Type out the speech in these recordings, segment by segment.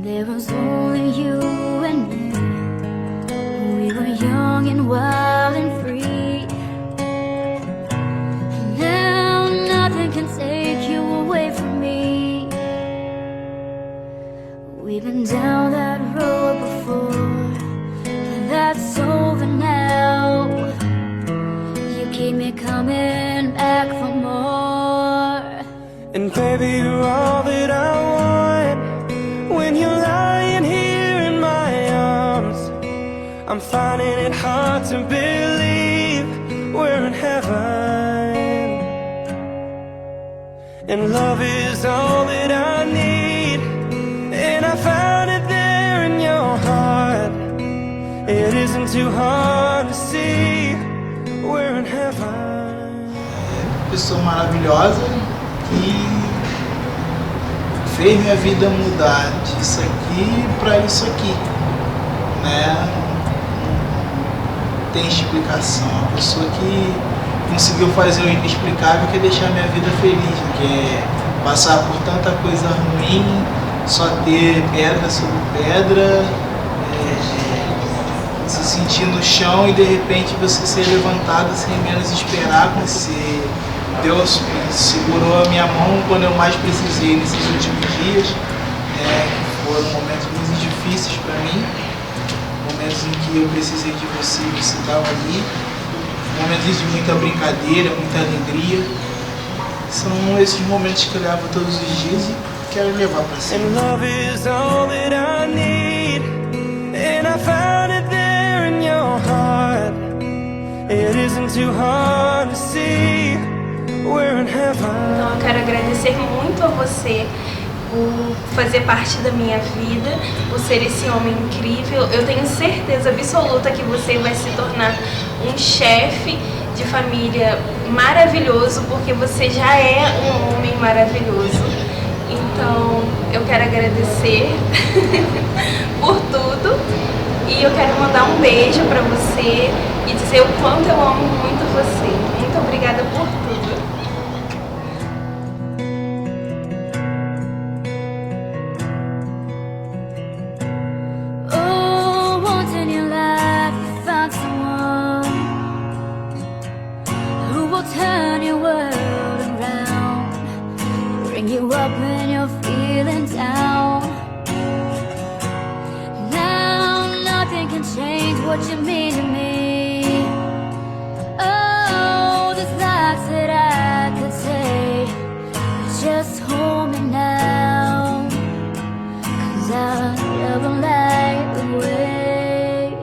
There was only you and me. We were young and wild and free. Now nothing can take you away from me. We've been down that road before, but that's over now. You keep me coming back for more. And baby, you're all that I want. When you're lying here in my arms, I'm finding it hard to believe we're in heaven. And love is all that I need, and I found it there in your heart. It isn't too hard to see we're in heaven. Pessoa maravilhosa que fez minha vida mudar disso aqui para isso aqui, né? Não tem explicação. Uma pessoa que conseguiu fazer o inexplicável, que é deixar minha vida feliz, que é passar por tanta coisa ruim, só ter pedra sobre pedra, se sentir no chão e de repente você ser levantado sem menos esperar, como se Deus segurou a minha mão quando eu mais precisei nesses últimos dias, que foram momentos muito difíceis para mim, momentos em que eu precisei de você e você estava ali, momentos de muita brincadeira, muita alegria. São esses momentos que eu levo todos os dias e quero levar para sempre. And love is all that I need, and I found it there in your heart. It isn't too hard to see we're in heaven. Então eu quero agradecer muito a você por fazer parte da minha vida, por ser esse homem incrível. Eu tenho certeza absoluta que você vai se tornar um chefe de família maravilhoso, porque você já é um homem maravilhoso. Então eu quero agradecer por tudo e eu quero mandar um beijo pra você e dizer o quanto eu amo muito você. Muito obrigada por tudo. Oh, once in your life you found someone who will turn your world around, bring you up when you're feeling down. Now nothing can change what you mean to me. Oh, there's lots that I could say, but just hold me now, 'cause I'll never lie away.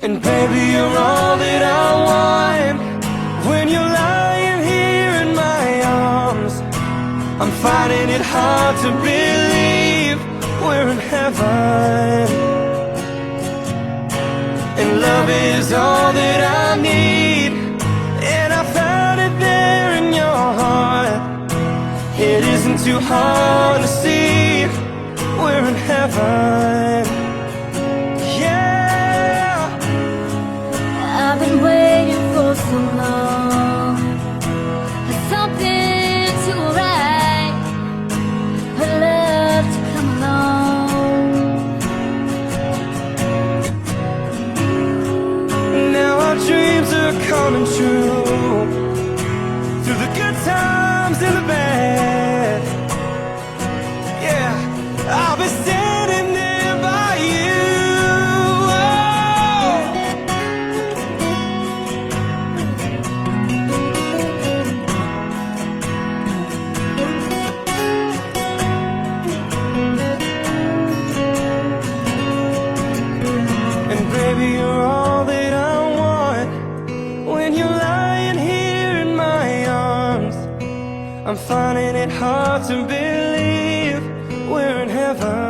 And baby, you're all that I want. When you're lying here in my arms, I'm finding it hard to believe we're in heaven. And love is all that I need, and I found it there in your heart. It isn't too hard to see we're in heaven. Yeah, I've been waiting for so long for something to arrive, for love to come along. now our dreams are coming true, through the good times and the bad. Yeah, I'll be standing there by you. Oh. And baby, you're all that I want. When you're lying here in my arms, I'm finding it hard to believe we're in heaven.